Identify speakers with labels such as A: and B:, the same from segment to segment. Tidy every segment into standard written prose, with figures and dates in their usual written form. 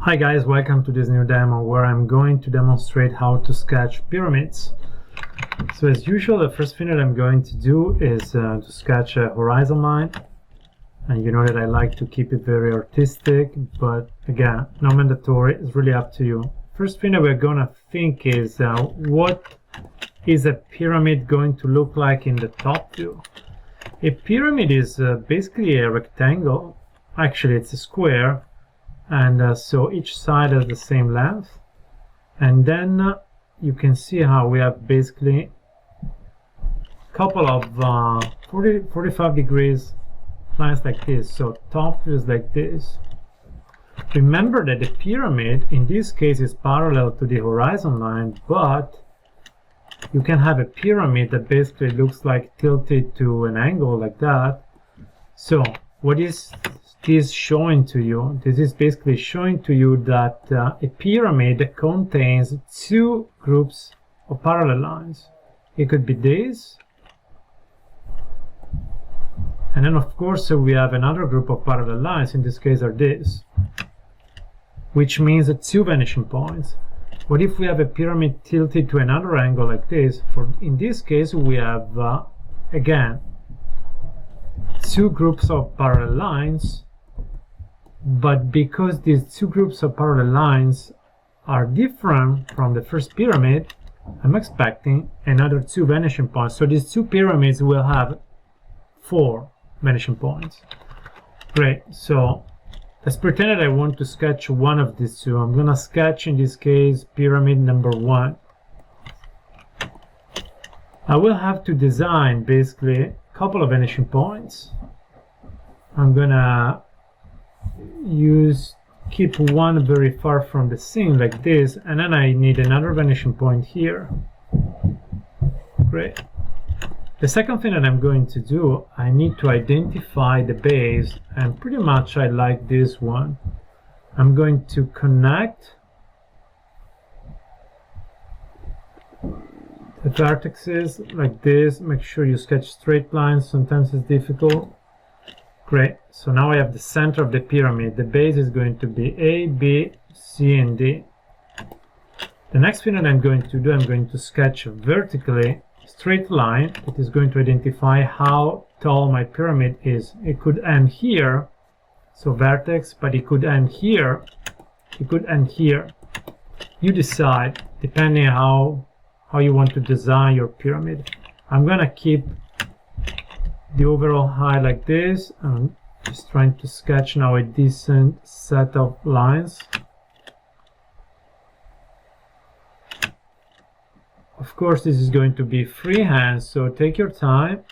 A: Hi guys, welcome to this new demo where I'm going to demonstrate how to sketch pyramids. So as usual, the first thing that I'm going to do is to sketch a horizon line. And you know that I like to keep it very artistic, but again, not mandatory, it's really up to you. First thing that we're going to think is what is a pyramid going to look like in the top view. A pyramid is basically a rectangle. Actually, it's a square. And so each side has the same length, and then you can see how we have basically a couple of 45 degrees lines like this. So top view is like this. Remember that the pyramid in this case is parallel to the horizon line, but you can have a pyramid that basically looks like tilted to an angle like that. So what is this showing to you? This is basically showing to you that a pyramid contains two groups of parallel lines. It could be this, and then of course we have another group of parallel lines. In this case are this, which means two vanishing points. What if we have a pyramid tilted to another angle like this? In this case we have again two groups of parallel lines, but because these two groups of parallel lines are different from the first pyramid, I'm expecting another two vanishing points. So these two pyramids will have 4 vanishing points. Great, so let's pretend that I want to sketch one of these two. I'm gonna sketch, in this case, pyramid number 1. I will have to design basically a couple of vanishing points. I'm gonna keep one very far from the scene like this, and then I need another vanishing point here. Great. The second thing that I'm going to do, I need to identify the base, and pretty much I like this one. I'm going to connect the vertices like this. Make sure you sketch straight lines, sometimes it's difficult. Great, so now I have the center of the pyramid. The base is going to be A, B, C, and D. The next thing that I'm going to do, I'm going to sketch a vertically straight line that is going to identify how tall my pyramid is. It could end here, so vertex, but it could end here, it could end here. You decide, depending on how you want to design your pyramid. I'm gonna keep the overall height like this. I'm just trying to sketch now a decent set of lines. Of course, this is going to be freehand, so take your time.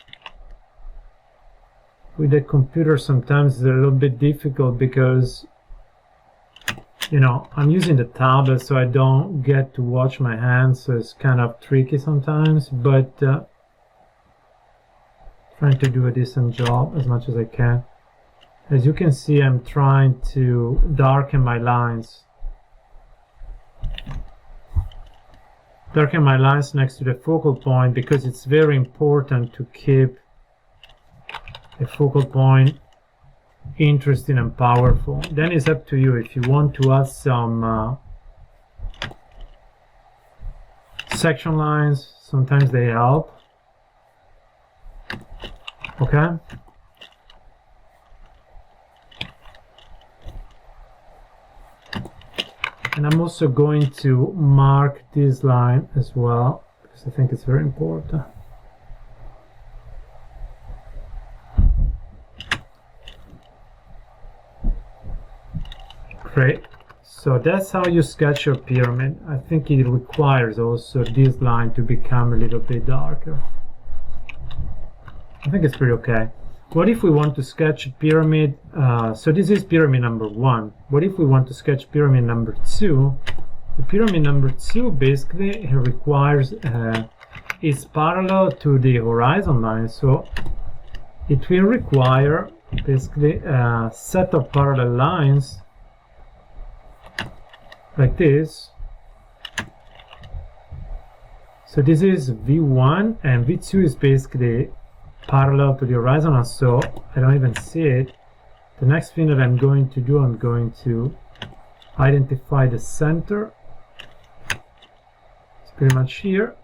A: With the computer sometimes it's a little bit difficult because, you know, I'm using the tablet, so I don't get to watch my hands, so it's kind of tricky sometimes, but trying to do a decent job as much as I can. As you can see, I'm trying to darken my lines. Darken my lines next to the focal point because it's very important to keep a focal point interesting and powerful. Then it's up to you if you want to add some section lines. Sometimes they help. Okay. And I'm also going to mark this line as well because I think it's very important. Great. So that's how you sketch your pyramid. I think it requires also this line to become a little bit darker. I think it's pretty okay. What if we want to sketch a pyramid? So this is pyramid number 1. What if we want to sketch pyramid number 2? The pyramid number 2 basically requires is parallel to the horizon line, so it will require basically a set of parallel lines like this. So this is V1, and V2 is basically parallel to the horizon, and so I don't even see it. The next thing that I'm going to do, I'm going to identify the center. It's pretty much here.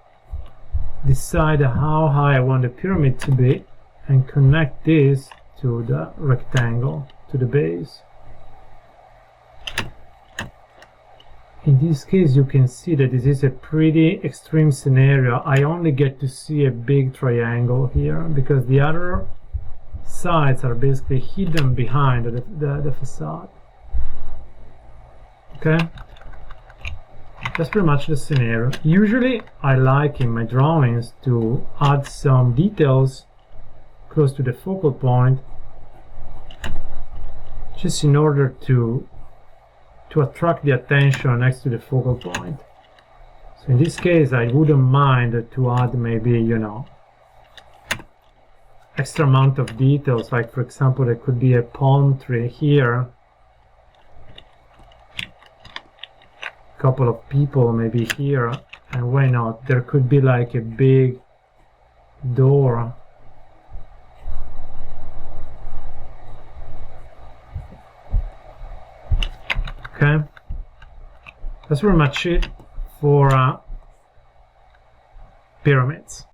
A: Decide how high I want the pyramid to be and connect this to the rectangle, to the base. In this case, you can see that this is a pretty extreme scenario. I only get to see a big triangle here because the other sides are basically hidden behind the facade. Okay, that's pretty much the scenario. Usually I like in my drawings to add some details close to the focal point, just in order to attract the attention next to the focal point. So in this case I wouldn't mind to add maybe, you know, extra amount of details, like for example there could be a palm tree here, a couple of people maybe here, and why not, there could be like a big door. Okay, that's pretty much it for pyramids.